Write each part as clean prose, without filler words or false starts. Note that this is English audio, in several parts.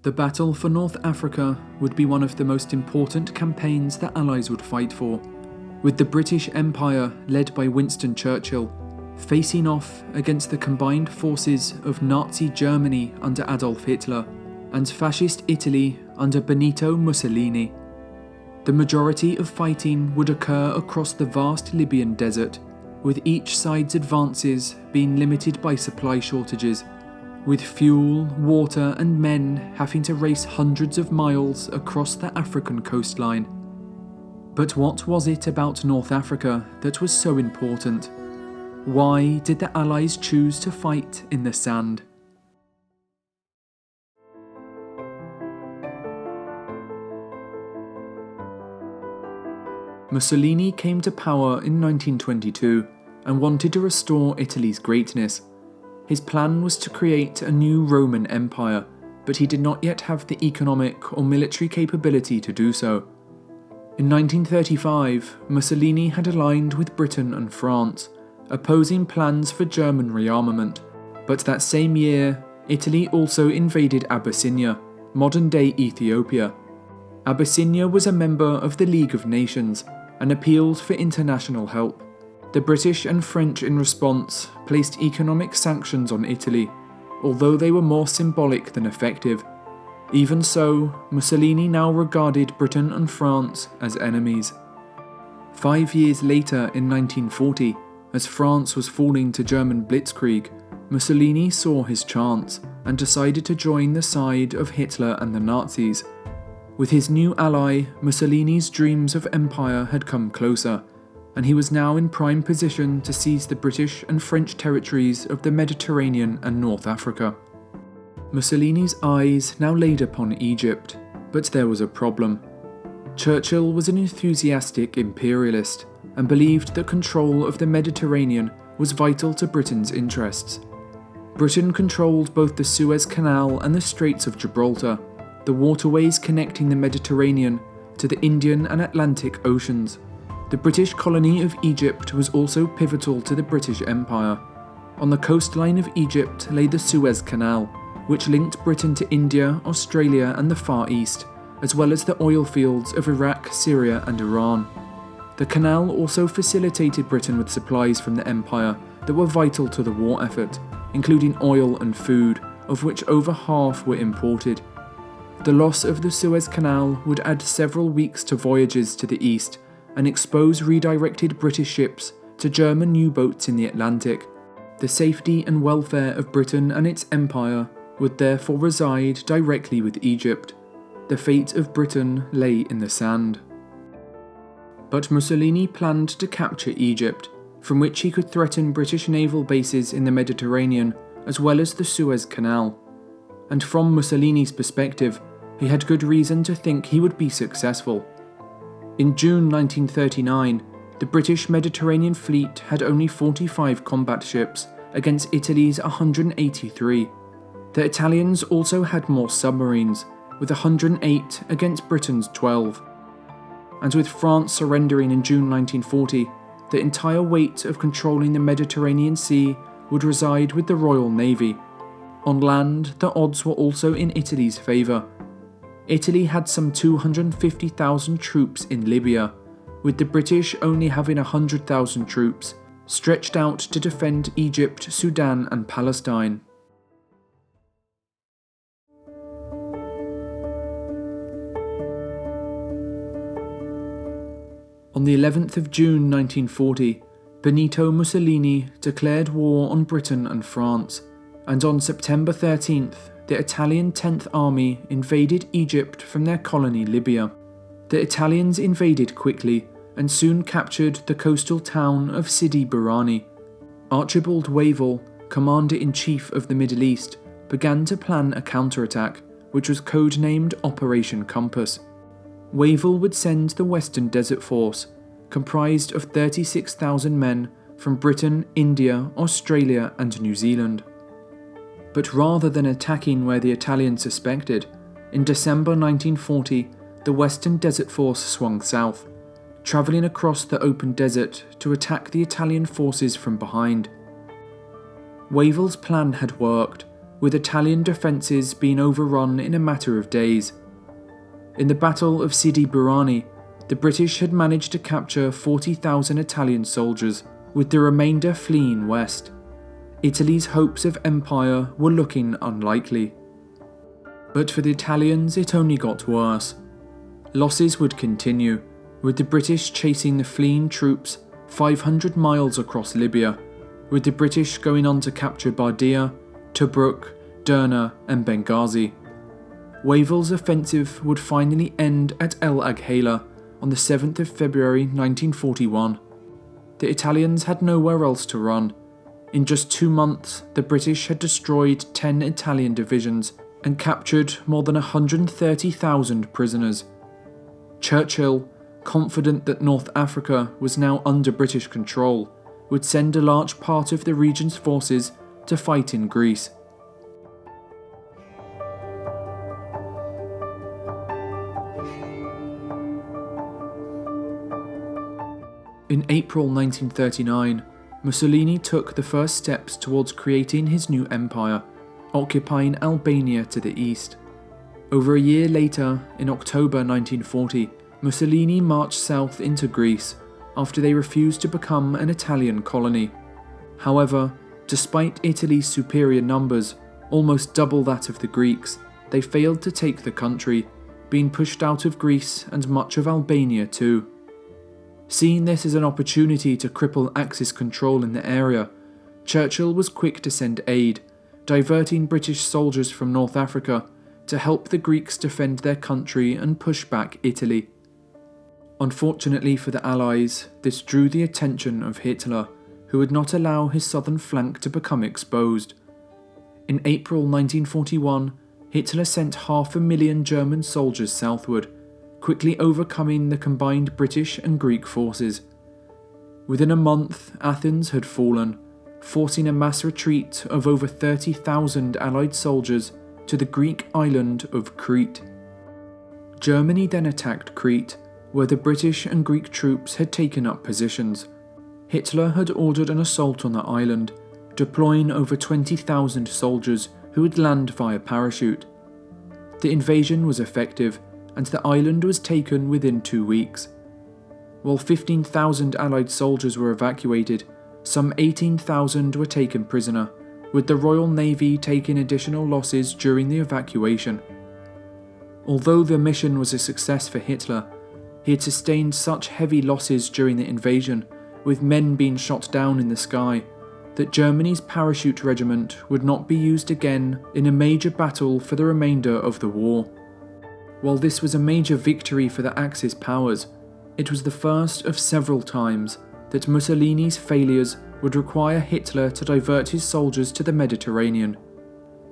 The battle for North Africa would be one of the most important campaigns the Allies would fight for, with the British Empire led by Winston Churchill facing off against the combined forces of Nazi Germany under Adolf Hitler and Fascist Italy under Benito Mussolini. The majority of fighting would occur across the vast Libyan desert, with each side's advances being limited by supply shortages, with fuel, water and men having to race hundreds of miles across the African coastline. But what was it about North Africa that was so important? Why did the Allies choose to fight in the sand? Mussolini came to power in 1922 and wanted to restore Italy's greatness. His plan was to create a new Roman Empire, but he did not yet have the economic or military capability to do so. In 1935, Mussolini had aligned with Britain and France, opposing plans for German rearmament, but that same year, Italy also invaded Abyssinia, modern-day Ethiopia. Abyssinia was a member of the League of Nations and appealed for international help. The British and French in response placed economic sanctions on Italy, although they were more symbolic than effective. Even so, Mussolini now regarded Britain and France as enemies. 5 years later, in 1940, as France was falling to German blitzkrieg, Mussolini saw his chance and decided to join the side of Hitler and the Nazis. With his new ally, Mussolini's dreams of empire had come closer, and he was now in prime position to seize the British and French territories of the Mediterranean and North Africa. Mussolini's eyes now laid upon Egypt, but there was a problem. Churchill was an enthusiastic imperialist and believed that control of the Mediterranean was vital to Britain's interests. Britain controlled both the Suez Canal and the Straits of Gibraltar, the waterways connecting the Mediterranean to the Indian and Atlantic Oceans. The British colony of Egypt was also pivotal to the British Empire. On the coastline of Egypt lay the Suez Canal, which linked Britain to India, Australia and the Far East, as well as the oil fields of Iraq, Syria and Iran. The canal also facilitated Britain with supplies from the Empire that were vital to the war effort, including oil and food, of which over half were imported. The loss of the Suez Canal would add several weeks to voyages to the east and expose redirected British ships to German U-boats in the Atlantic. The safety and welfare of Britain and its empire would therefore reside directly with Egypt. The fate of Britain lay in the sand. But Mussolini planned to capture Egypt, from which he could threaten British naval bases in the Mediterranean as well as the Suez Canal. And from Mussolini's perspective, he had good reason to think he would be successful. In June 1939, the British Mediterranean fleet had only 45 combat ships against Italy's 183. The Italians also had more submarines, with 108 against Britain's 12. And with France surrendering in June 1940, the entire weight of controlling the Mediterranean Sea would reside with the Royal Navy. On land, the odds were also in Italy's favour. Italy had some 250,000 troops in Libya, with the British only having 100,000 troops, stretched out to defend Egypt, Sudan and Palestine. On the 11th of June 1940, Benito Mussolini declared war on Britain and France, and on September 13th, the Italian 10th Army invaded Egypt from their colony Libya. The Italians invaded quickly and soon captured the coastal town of Sidi Barrani. Archibald Wavell, Commander-in-Chief of the Middle East, began to plan a counterattack, which was codenamed Operation Compass. Wavell would send the Western Desert Force, comprised of 36,000 men from Britain, India, Australia and New Zealand. But rather than attacking where the Italians suspected, in December 1940, the Western Desert Force swung south, travelling across the open desert to attack the Italian forces from behind. Wavell's plan had worked, with Italian defences being overrun in a matter of days. In the Battle of Sidi Burani, the British had managed to capture 40,000 Italian soldiers, with the remainder fleeing west. Italy's hopes of empire were looking unlikely. But for the Italians, it only got worse. Losses would continue, with the British chasing the fleeing troops 500 miles across Libya, with the British going on to capture Bardia, Tobruk, Derna and Benghazi. Wavell's offensive would finally end at El Agheila on the 7th of February 1941. The Italians had nowhere else to run. In just 2 months, the British had destroyed 10 Italian divisions and captured more than 130,000 prisoners. Churchill, confident that North Africa was now under British control, would send a large part of the region's forces to fight in Greece. In April 1939, Mussolini took the first steps towards creating his new empire, occupying Albania to the east. Over a year later, in October 1940, Mussolini marched south into Greece after they refused to become an Italian colony. However, despite Italy's superior numbers, almost double that of the Greeks, they failed to take the country, being pushed out of Greece and much of Albania too. Seeing this as an opportunity to cripple Axis control in the area, Churchill was quick to send aid, diverting British soldiers from North Africa to help the Greeks defend their country and push back Italy. Unfortunately for the Allies, this drew the attention of Hitler, who would not allow his southern flank to become exposed. In April 1941, Hitler sent 500,000 German soldiers southward, quickly overcoming the combined British and Greek forces. Within a month, Athens had fallen, forcing a mass retreat of over 30,000 Allied soldiers to the Greek island of Crete. Germany then attacked Crete, where the British and Greek troops had taken up positions. Hitler had ordered an assault on the island, deploying over 20,000 soldiers who would land via parachute. The invasion was effective, and the island was taken within 2 weeks. While 15,000 Allied soldiers were evacuated, some 18,000 were taken prisoner, with the Royal Navy taking additional losses during the evacuation. Although the mission was a success for Hitler, he had sustained such heavy losses during the invasion, with men being shot down in the sky, that Germany's parachute regiment would not be used again in a major battle for the remainder of the war. While this was a major victory for the Axis powers, it was the first of several times that Mussolini's failures would require Hitler to divert his soldiers to the Mediterranean.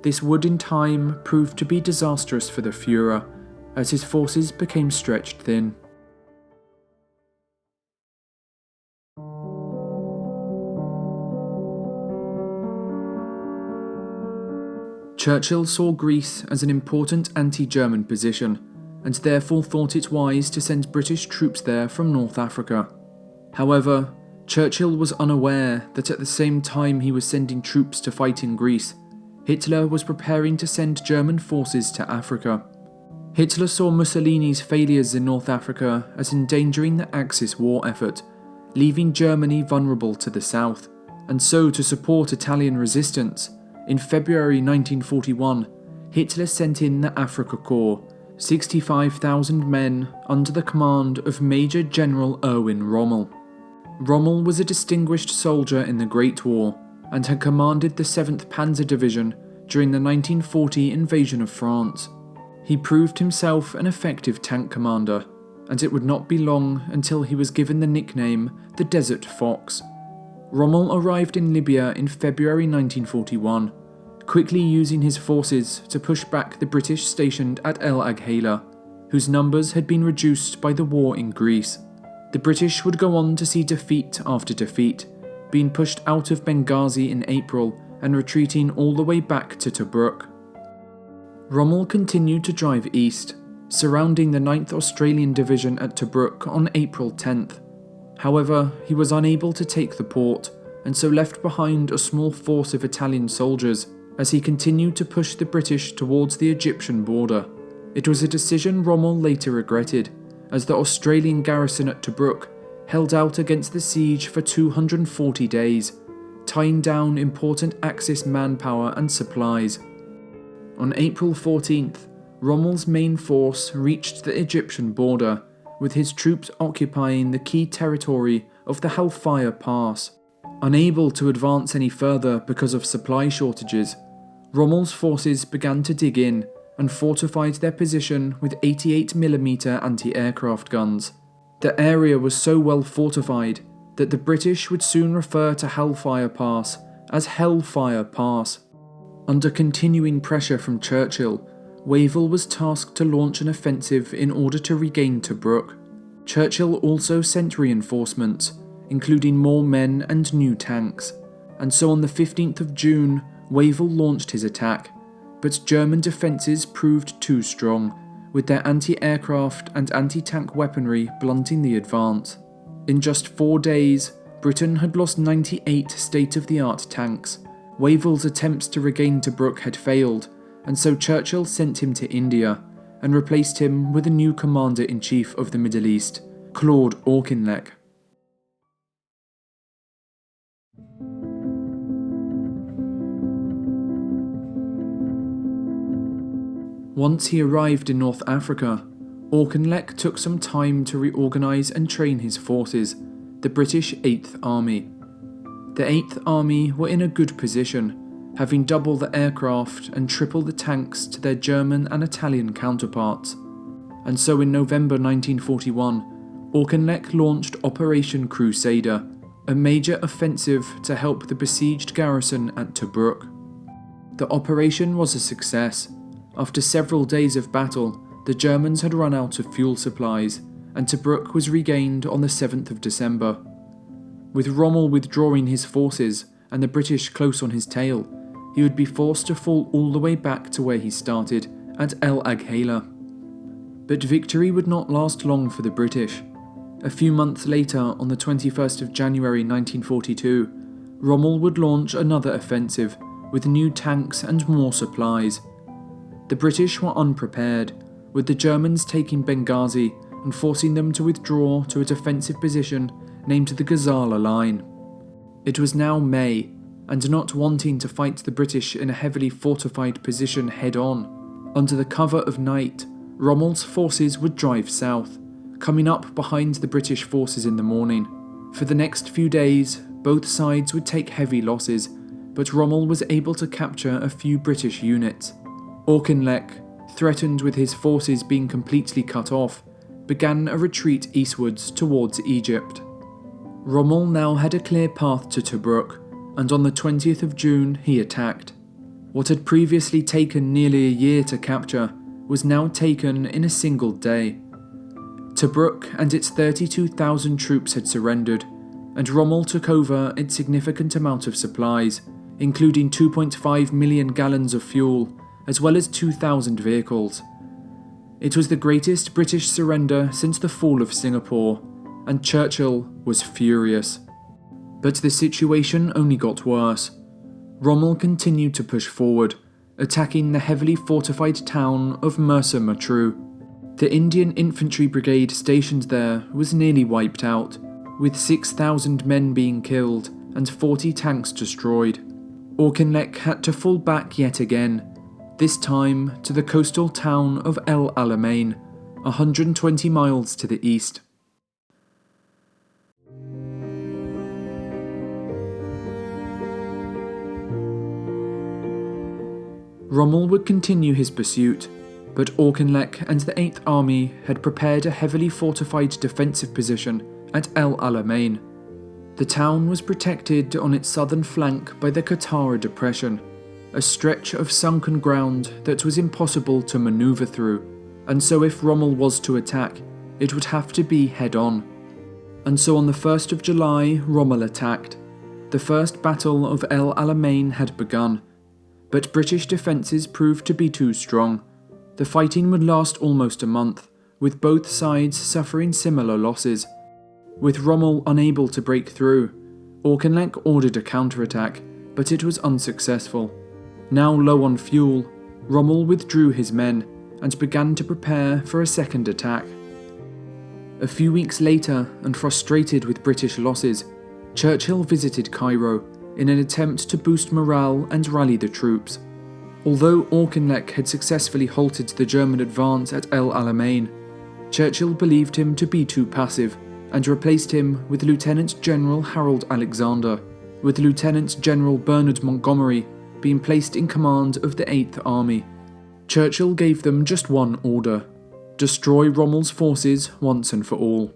This would in time prove to be disastrous for the Führer, as his forces became stretched thin. Churchill saw Greece as an important anti-German position, and therefore thought it wise to send British troops there from North Africa. However, Churchill was unaware that at the same time he was sending troops to fight in Greece, Hitler was preparing to send German forces to Africa. Hitler saw Mussolini's failures in North Africa as endangering the Axis war effort, leaving Germany vulnerable to the south, and so to support Italian resistance, in February 1941, Hitler sent in the Afrika Korps, 65,000 men under the command of Major General Erwin Rommel. Rommel was a distinguished soldier in the Great War and had commanded the 7th Panzer Division during the 1940 invasion of France. He proved himself an effective tank commander, and it would not be long until he was given the nickname the Desert Fox. Rommel arrived in Libya in February 1941, quickly using his forces to push back the British stationed at El Agheila, whose numbers had been reduced by the war in Greece. The British would go on to see defeat after defeat, being pushed out of Benghazi in April and retreating all the way back to Tobruk. Rommel continued to drive east, surrounding the 9th Australian Division at Tobruk on April 10th. However, he was unable to take the port, and so left behind a small force of Italian soldiers as he continued to push the British towards the Egyptian border. It was a decision Rommel later regretted, as the Australian garrison at Tobruk held out against the siege for 240 days, tying down important Axis manpower and supplies. On April 14th, Rommel's main force reached the Egyptian border, with his troops occupying the key territory of the Halfa Pass. Unable to advance any further because of supply shortages, Rommel's forces began to dig in and fortified their position with 88mm anti-aircraft guns. The area was so well fortified that the British would soon refer to Hellfire Pass as Hellfire Pass. Under continuing pressure from Churchill, Wavell was tasked to launch an offensive in order to regain Tobruk. Churchill also sent reinforcements, including more men and new tanks, and so on the 15th of June, Wavell launched his attack, but German defences proved too strong, with their anti-aircraft and anti-tank weaponry blunting the advance. In just 4 days, Britain had lost 98 state-of-the-art tanks. Wavell's attempts to regain Tobruk had failed, and so Churchill sent him to India and replaced him with a new Commander-in-Chief of the Middle East, Claude Auchinleck. Once he arrived in North Africa, Auchinleck took some time to reorganise and train his forces, the British 8th Army. The 8th Army were in a good position, having double the aircraft and triple the tanks to their German and Italian counterparts. And so in November 1941, Auchinleck launched Operation Crusader, a major offensive to help the besieged garrison at Tobruk. The operation was a success. After several days of battle, the Germans had run out of fuel supplies, and Tobruk was regained on the 7th of December. With Rommel withdrawing his forces and the British close on his tail, he would be forced to fall all the way back to where he started, at El Agheila. But victory would not last long for the British. A few months later, on the 21st of January 1942, Rommel would launch another offensive, with new tanks and more supplies. The British were unprepared, with the Germans taking Benghazi and forcing them to withdraw to a defensive position named the Gazala Line. It was now May, and not wanting to fight the British in a heavily fortified position head-on, under the cover of night, Rommel's forces would drive south, coming up behind the British forces in the morning. For the next few days, both sides would take heavy losses, but Rommel was able to capture a few British units. Auchinleck, threatened with his forces being completely cut off, began a retreat eastwards towards Egypt. Rommel now had a clear path to Tobruk, and on the 20th of June he attacked. What had previously taken nearly a year to capture was now taken in a single day. Tobruk and its 32,000 troops had surrendered, and Rommel took over its significant amount of supplies, including 2.5 million gallons of fuel, as well as 2,000 vehicles. It was the greatest British surrender since the fall of Singapore, and Churchill was furious. But the situation only got worse. Rommel continued to push forward, attacking the heavily fortified town of Mersa Matruh. The Indian Infantry Brigade stationed there was nearly wiped out, with 6,000 men being killed and 40 tanks destroyed. Auchinleck had to fall back yet again, this time to the coastal town of El Alamein, 120 miles to the east. Rommel would continue his pursuit, but Auchinleck and the 8th Army had prepared a heavily fortified defensive position at El Alamein. The town was protected on its southern flank by the Qattara Depression, a stretch of sunken ground that was impossible to manoeuvre through, and so if Rommel was to attack, it would have to be head-on. And so on the 1st of July, Rommel attacked. The first battle of El Alamein had begun, but British defences proved to be too strong. The fighting would last almost a month, with both sides suffering similar losses. With Rommel unable to break through, Auchinleck ordered a counterattack, but it was unsuccessful. Now low on fuel, Rommel withdrew his men and began to prepare for a second attack. A few weeks later, and frustrated with British losses, Churchill visited Cairo in an attempt to boost morale and rally the troops. Although Auchinleck had successfully halted the German advance at El Alamein, Churchill believed him to be too passive and replaced him with Lieutenant General Harold Alexander, with Lieutenant General Bernard Montgomery being placed in command of the 8th Army. Churchill gave them just one order: destroy Rommel's forces once and for all.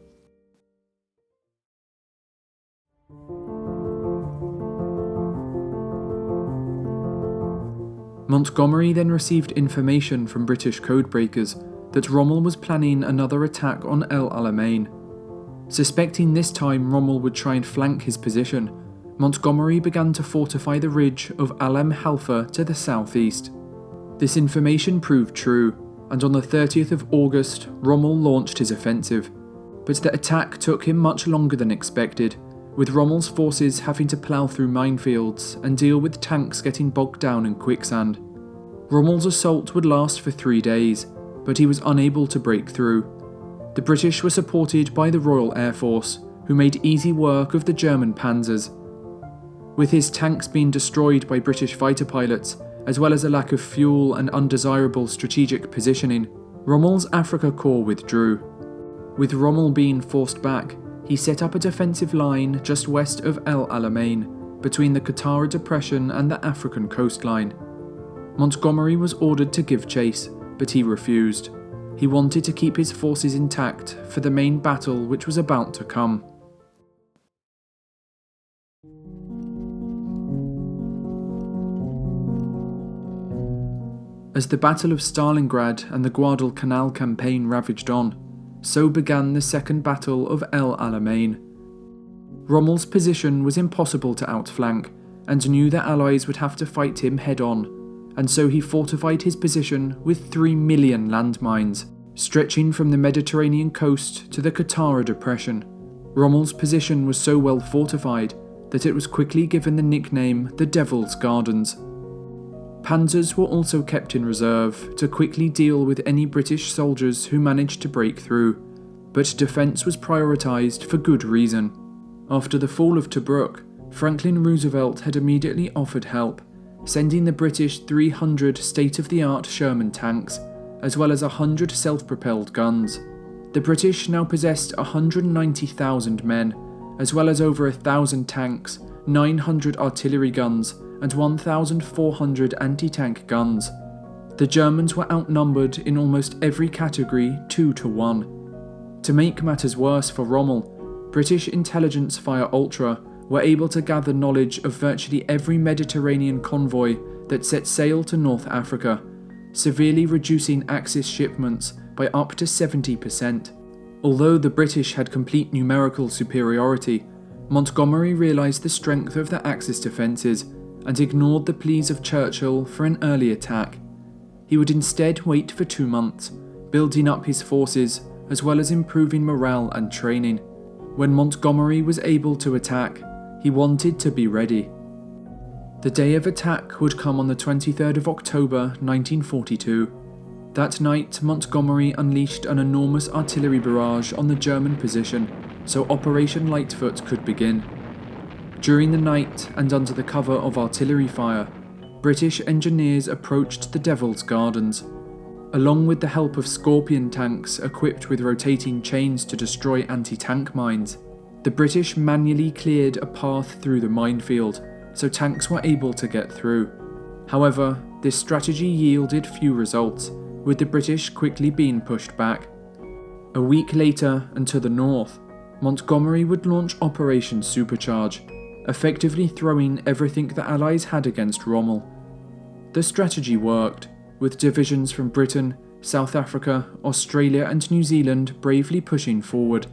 Montgomery then received information from British codebreakers that Rommel was planning another attack on El Alamein. Suspecting this time Rommel would try and flank his position, Montgomery began to fortify the ridge of Alam Halfa to the southeast. This information proved true, and on the 30th of August, Rommel launched his offensive. But the attack took him much longer than expected, with Rommel's forces having to plough through minefields and deal with tanks getting bogged down in quicksand. Rommel's assault would last for 3 days, but he was unable to break through. The British were supported by the Royal Air Force, who made easy work of the German panzers. With his tanks being destroyed by British fighter pilots, as well as a lack of fuel and undesirable strategic positioning, Rommel's Afrika Korps withdrew. With Rommel being forced back, he set up a defensive line just west of El Alamein, between the Qattara Depression and the African coastline. Montgomery was ordered to give chase, but he refused. He wanted to keep his forces intact for the main battle which was about to come. As the Battle of Stalingrad and the Guadalcanal campaign ravaged on, so began the Second Battle of El Alamein. Rommel's position was impossible to outflank, and knew the Allies would have to fight him head-on, and so he fortified his position with 3 million landmines, stretching from the Mediterranean coast to the Qattara Depression. Rommel's position was so well fortified that it was quickly given the nickname the Devil's Gardens. Panzers were also kept in reserve to quickly deal with any British soldiers who managed to break through, but defence was prioritised for good reason. After the fall of Tobruk, Franklin Roosevelt had immediately offered help, sending the British 300 state-of-the-art Sherman tanks, as well as 100 self-propelled guns. The British now possessed 190,000 men, as well as over 1,000 tanks, 900 artillery guns, and 1,400 anti-tank guns. The Germans were outnumbered in almost every category 2-1. To make matters worse for Rommel, British intelligence via Ultra were able to gather knowledge of virtually every Mediterranean convoy that set sail to North Africa, severely reducing Axis shipments by up to 70%. Although the British had complete numerical superiority, Montgomery realised the strength of the Axis defences and ignored the pleas of Churchill for an early attack. He would instead wait for 2 months, building up his forces as well as improving morale and training. When Montgomery was able to attack, he wanted to be ready. The day of attack would come on the 23rd of October 1942. That night, Montgomery unleashed an enormous artillery barrage on the German position so Operation Lightfoot could begin. During the night, and under the cover of artillery fire, British engineers approached the Devil's Gardens. Along with the help of Scorpion tanks equipped with rotating chains to destroy anti-tank mines, the British manually cleared a path through the minefield, so tanks were able to get through. However, this strategy yielded few results, with the British quickly being pushed back. A week later, and to the north, Montgomery would launch Operation Supercharge, effectively throwing everything the Allies had against Rommel. The strategy worked, with divisions from Britain, South Africa, Australia and New Zealand bravely pushing forward.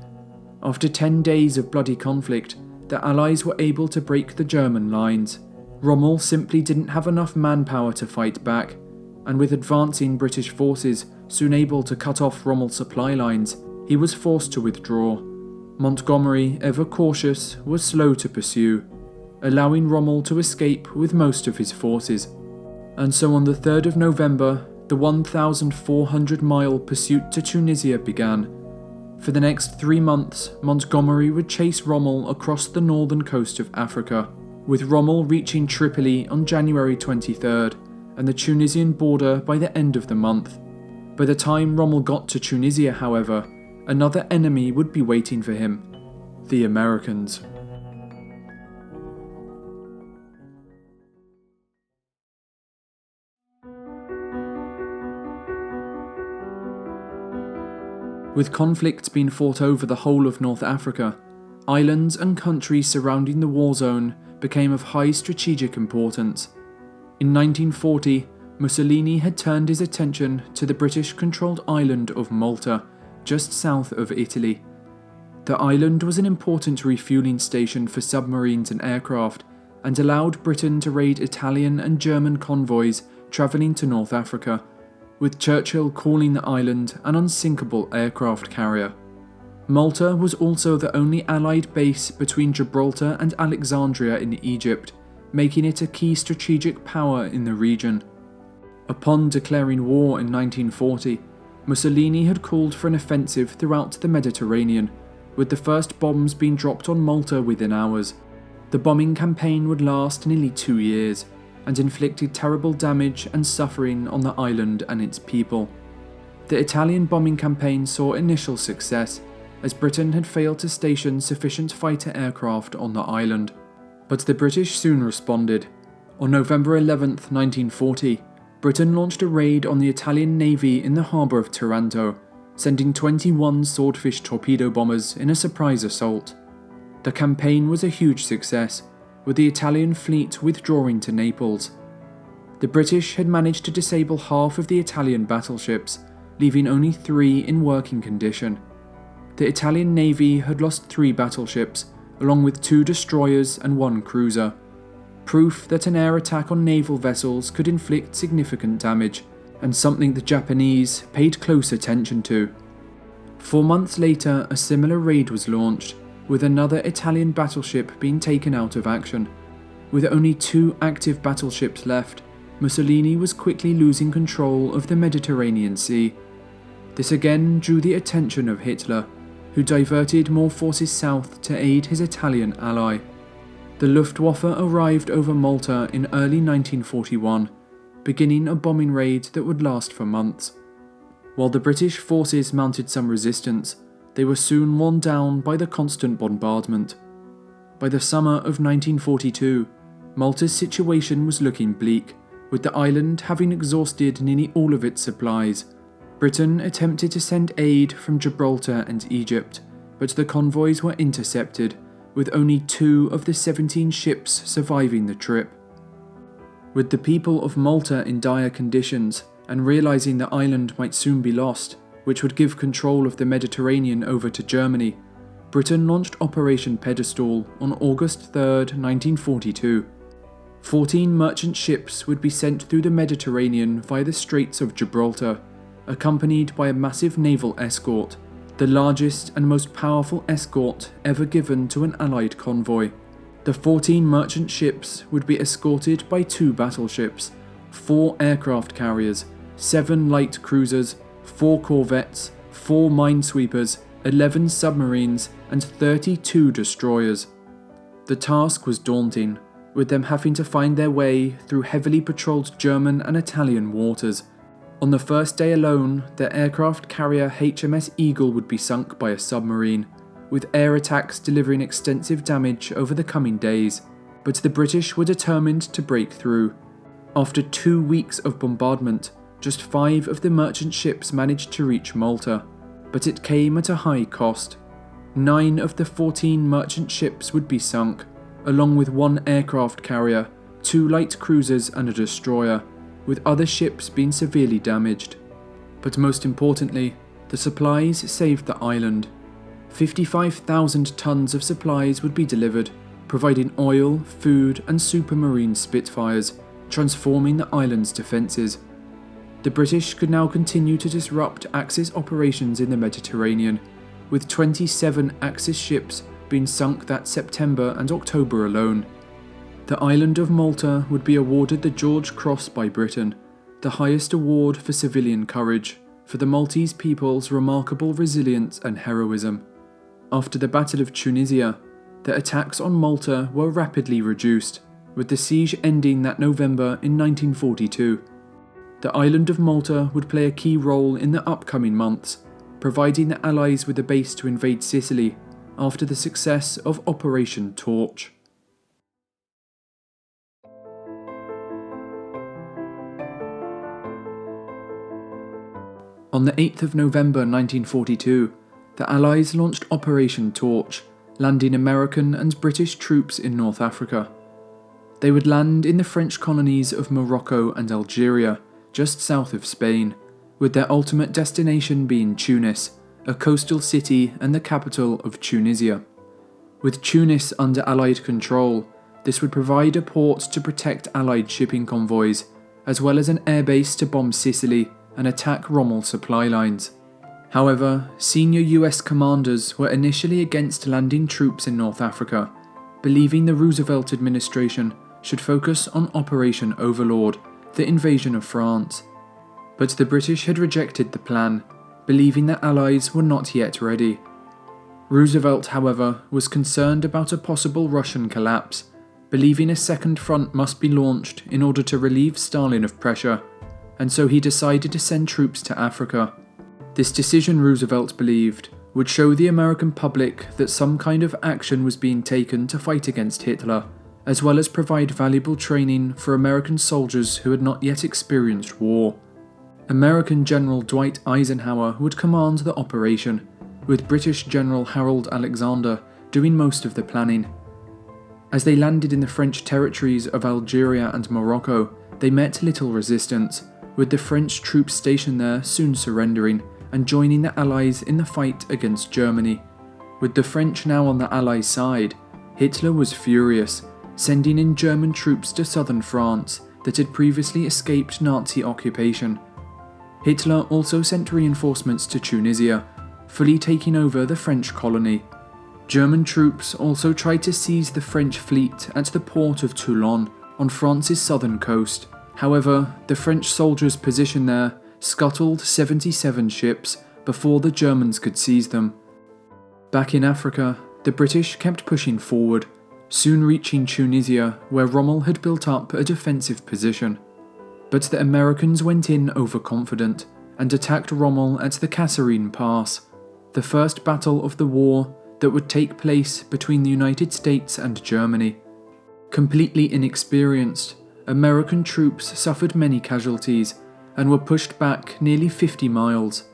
After 10 days of bloody conflict, the Allies were able to break the German lines. Rommel simply didn't have enough manpower to fight back, and with advancing British forces soon able to cut off Rommel's supply lines, he was forced to withdraw. Montgomery, ever cautious, was slow to pursue, allowing Rommel to escape with most of his forces. And so on the 3rd of November, the 1,400-mile pursuit to Tunisia began. For the next 3 months, Montgomery would chase Rommel across the northern coast of Africa, with Rommel reaching Tripoli on January 23rd and the Tunisian border by the end of the month. By the time Rommel got to Tunisia, however, another enemy would be waiting for him: the Americans. With conflicts being fought over the whole of North Africa, islands and countries surrounding the war zone became of high strategic importance. In 1940, Mussolini had turned his attention to the British-controlled island of Malta, just south of Italy. The island was an important refueling station for submarines and aircraft, and allowed Britain to raid Italian and German convoys travelling to North Africa, with Churchill calling the island an unsinkable aircraft carrier. Malta was also the only Allied base between Gibraltar and Alexandria in Egypt, making it a key strategic power in the region. Upon declaring war in 1940, Mussolini had called for an offensive throughout the Mediterranean, with the first bombs being dropped on Malta within hours. The bombing campaign would last nearly 2 years, and inflicted terrible damage and suffering on the island and its people. The Italian bombing campaign saw initial success, as Britain had failed to station sufficient fighter aircraft on the island. But the British soon responded. On November 11th, 1940, Britain launched a raid on the Italian Navy in the harbour of Taranto, sending 21 Swordfish torpedo bombers in a surprise assault. The campaign was a huge success, with the Italian fleet withdrawing to Naples. The British had managed to disable half of the Italian battleships, leaving only 3 in working condition. The Italian Navy had lost 3 battleships, along with 2 destroyers and 1 cruiser. Proof that an air attack on naval vessels could inflict significant damage, and something the Japanese paid close attention to. 4 months later, a similar raid was launched, with another Italian battleship being taken out of action. With only 2 active battleships left, Mussolini was quickly losing control of the Mediterranean Sea. This again drew the attention of Hitler, who diverted more forces south to aid his Italian ally. The Luftwaffe arrived over Malta in early 1941, beginning a bombing raid that would last for months. While the British forces mounted some resistance, they were soon worn down by the constant bombardment. By the summer of 1942, Malta's situation was looking bleak, with the island having exhausted nearly all of its supplies. Britain attempted to send aid from Gibraltar and Egypt, but the convoys were intercepted, with only 2 of the 17 ships surviving the trip. With the people of Malta in dire conditions, and realising the island might soon be lost, which would give control of the Mediterranean over to Germany, Britain launched Operation Pedestal on August 3rd, 1942. 14 merchant ships would be sent through the Mediterranean via the Straits of Gibraltar, accompanied by a massive naval escort, the largest and most powerful escort ever given to an Allied convoy. The 14 merchant ships would be escorted by 2 battleships, 4 aircraft carriers, 7 light cruisers, 4 corvettes, 4 minesweepers, 11 submarines, and 32 destroyers. The task was daunting, with them having to find their way through heavily patrolled German and Italian waters. On the first day alone, their aircraft carrier HMS Eagle would be sunk by a submarine, with air attacks delivering extensive damage over the coming days. But the British were determined to break through. After 2 weeks of bombardment, just 5 of the merchant ships managed to reach Malta, but it came at a high cost. 9 of the 14 merchant ships would be sunk, along with 1 aircraft carrier, 2 light cruisers and a destroyer, with other ships being severely damaged. But most importantly, the supplies saved the island. 55,000 tons of supplies would be delivered, providing oil, food and Supermarine Spitfires, transforming the island's defences. The British could now continue to disrupt Axis operations in the Mediterranean, with 27 Axis ships being sunk that September and October alone. The The island of Malta would be awarded the George Cross by Britain, the highest award for civilian courage, for the Maltese people's remarkable resilience and heroism. After the Battle of Tunisia, the attacks on Malta were rapidly reduced, with the siege ending that November in 1942. The island of Malta would play a key role in the upcoming months, providing the Allies with a base to invade Sicily after the success of Operation Torch. On the 8th of November 1942, the Allies launched Operation Torch, landing American and British troops in North Africa. They would land in the French colonies of Morocco and Algeria, just south of Spain, with their ultimate destination being Tunis, a coastal city and the capital of Tunisia. With Tunis under Allied control, this would provide a port to protect Allied shipping convoys, as well as an airbase to bomb Sicily and attack Rommel supply lines. However, senior US commanders were initially against landing troops in North Africa, believing the Roosevelt administration should focus on Operation Overlord, the invasion of France. But the British had rejected the plan, believing the Allies were not yet ready. Roosevelt, however, was concerned about a possible Russian collapse, believing a second front must be launched in order to relieve Stalin of pressure, and so he decided to send troops to Africa. This decision, Roosevelt believed, would show the American public that some kind of action was being taken to fight against Hitler, as well as provide valuable training for American soldiers who had not yet experienced war. American General Dwight Eisenhower would command the operation, with British General Harold Alexander doing most of the planning. As they landed in the French territories of Algeria and Morocco, they met little resistance, with the French troops stationed there soon surrendering and joining the Allies in the fight against Germany. With the French now on the Allies' side, Hitler was furious, sending in German troops to southern France that had previously escaped Nazi occupation. Hitler also sent reinforcements to Tunisia, fully taking over the French colony. German troops also tried to seize the French fleet at the port of Toulon on France's southern coast. However, the French soldiers positioned there scuttled 77 ships before the Germans could seize them. Back in Africa, the British kept pushing forward, soon reaching Tunisia, where Rommel had built up a defensive position. But the Americans went in overconfident and attacked Rommel at the Kasserine Pass, the first battle of the war that would take place between the United States and Germany. Completely inexperienced, American troops suffered many casualties and were pushed back nearly 50 miles.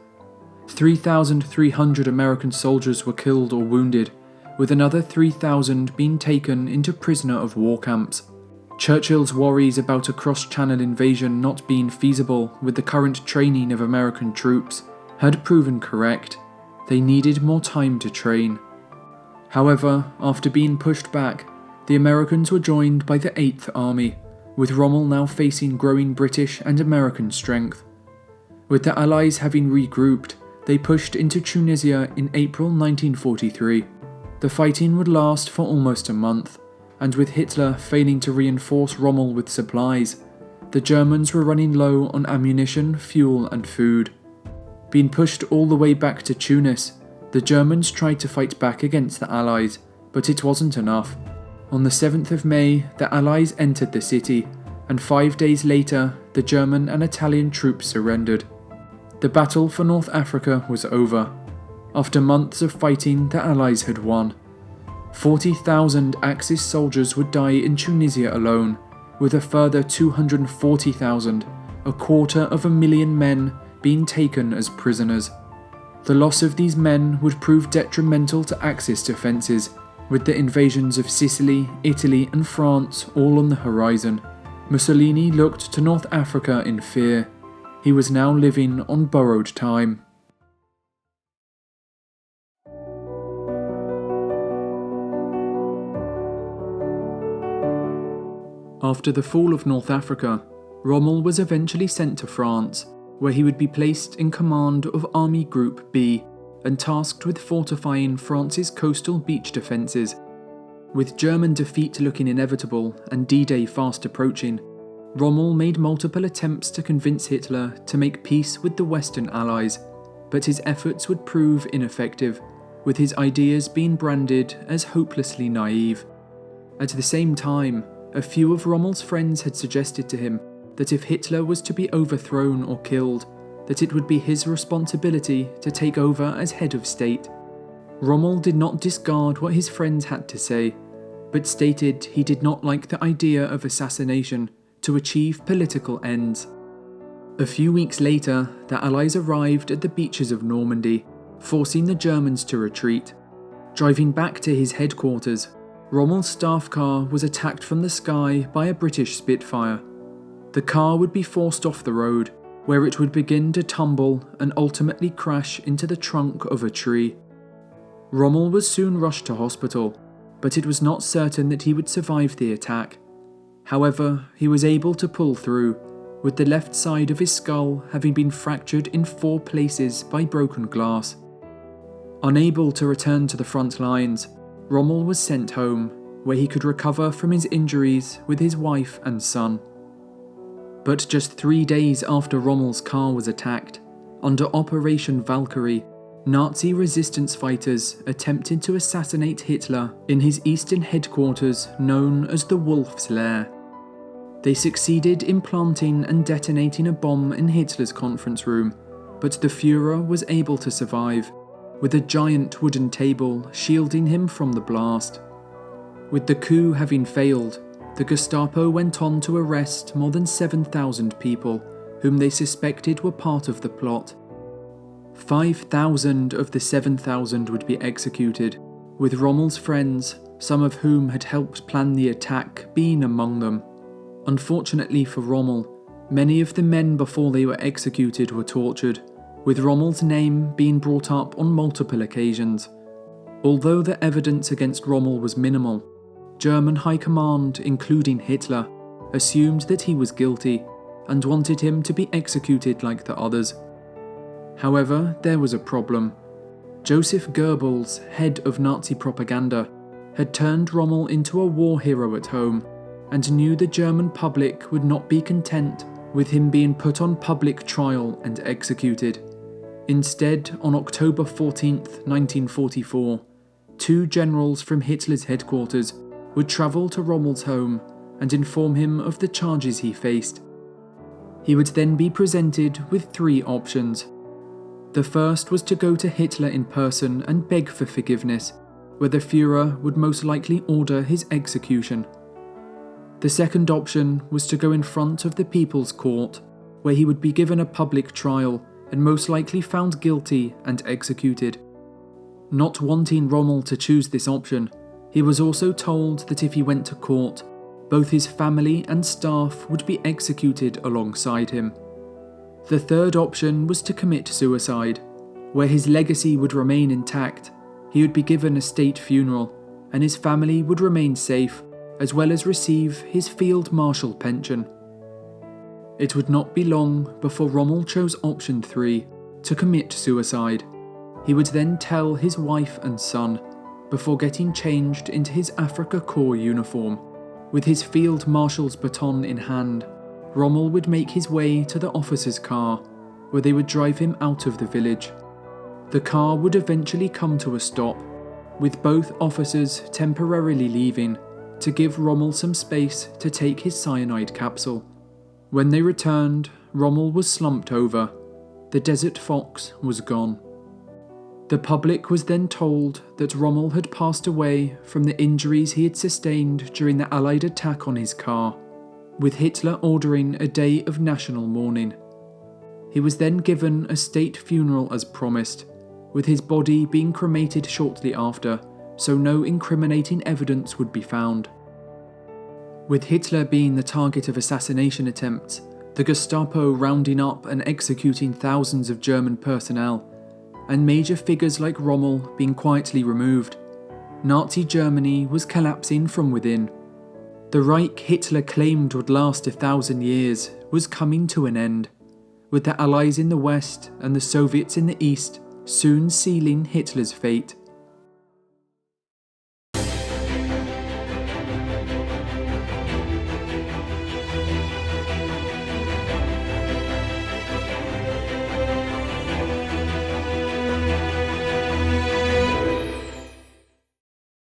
3,300 American soldiers were killed or wounded, with another 3,000 being taken into prisoner of war camps. Churchill's worries about a cross-channel invasion not being feasible with the current training of American troops had proven correct. They needed more time to train. However, after being pushed back, the Americans were joined by the 8th Army, with Rommel now facing growing British and American strength. With the Allies having regrouped, they pushed into Tunisia in April 1943. The fighting would last for almost a month, and with Hitler failing to reinforce Rommel with supplies, the Germans were running low on ammunition, fuel and food. Being pushed all the way back to Tunis, the Germans tried to fight back against the Allies, but it wasn't enough. On the 7th of May, the Allies entered the city, and 5 days later, the German and Italian troops surrendered. The battle for North Africa was over. After months of fighting, the Allies had won. 40,000 Axis soldiers would die in Tunisia alone, with a further 240,000, a 250,000 men, being taken as prisoners. The loss of these men would prove detrimental to Axis defences, with the invasions of Sicily, Italy and France all on the horizon. Mussolini looked to North Africa in fear. He was now living on borrowed time. After the fall of North Africa, Rommel was eventually sent to France, where he would be placed in command of Army Group B and tasked with fortifying France's coastal beach defences. With German defeat looking inevitable and D-Day fast approaching, Rommel made multiple attempts to convince Hitler to make peace with the Western Allies, but his efforts would prove ineffective, with his ideas being branded as hopelessly naive. At the same time, a few of Rommel's friends had suggested to him that if Hitler was to be overthrown or killed, that it would be his responsibility to take over as head of state. Rommel did not discard what his friends had to say, but stated he did not like the idea of assassination to achieve political ends. A few weeks later, the Allies arrived at the beaches of Normandy, forcing the Germans to retreat. Driving back to his headquarters, Rommel's staff car was attacked from the sky by a British Spitfire. The car would be forced off the road, where it would begin to tumble and ultimately crash into the trunk of a tree. Rommel was soon rushed to hospital, but it was not certain that he would survive the attack. However, he was able to pull through, with the left side of his skull having been fractured in 4 places by broken glass. Unable to return to the front lines, Rommel was sent home, where he could recover from his injuries with his wife and son. But just 3 days after Rommel's car was attacked, under Operation Valkyrie, Nazi resistance fighters attempted to assassinate Hitler in his eastern headquarters known as the Wolf's Lair. They succeeded in planting and detonating a bomb in Hitler's conference room, but the Führer was able to survive, with a giant wooden table shielding him from the blast. With the coup having failed, the Gestapo went on to arrest more than 7,000 people, whom they suspected were part of the plot. 5,000 of the 7,000 would be executed, with Rommel's friends, some of whom had helped plan the attack, being among them. Unfortunately for Rommel, many of the men before they were executed were tortured, with Rommel's name being brought up on multiple occasions. Although the evidence against Rommel was minimal, German High Command, including Hitler, assumed that he was guilty and wanted him to be executed like the others. However, there was a problem. Joseph Goebbels, head of Nazi propaganda, had turned Rommel into a war hero at home and knew the German public would not be content with him being put on public trial and executed. Instead, on October 14, 1944, 2 generals from Hitler's headquarters would travel to Rommel's home and inform him of the charges he faced. He would then be presented with 3 options. The first was to go to Hitler in person and beg for forgiveness, where the Führer would most likely order his execution. The second option was to go in front of the People's Court, where he would be given a public trial and most likely found guilty and executed. Not wanting Rommel to choose this option, he was also told that if he went to court, both his family and staff would be executed alongside him. The third option was to commit suicide, where his legacy would remain intact, he would be given a state funeral, and his family would remain safe, as well as receive his Field Marshal pension. It would not be long before Rommel chose option 3, to commit suicide. He would then tell his wife and son, before getting changed into his Afrika Korps uniform. With his Field Marshal's baton in hand, Rommel would make his way to the officer's car, where they would drive him out of the village. The car would eventually come to a stop, with both officers temporarily leaving to give Rommel some space to take his cyanide capsule. When they returned, Rommel was slumped over. The Desert Fox was gone. The public was then told that Rommel had passed away from the injuries he had sustained during the Allied attack on his car, with Hitler ordering a day of national mourning. He was then given a state funeral as promised, with his body being cremated shortly after, so no incriminating evidence would be found. With Hitler being the target of assassination attempts, the Gestapo rounding up and executing thousands of German personnel, and major figures like Rommel being quietly removed, Nazi Germany was collapsing from within. The Reich Hitler claimed would last 1,000 years was coming to an end, with the Allies in the west and the Soviets in the east soon sealing Hitler's fate.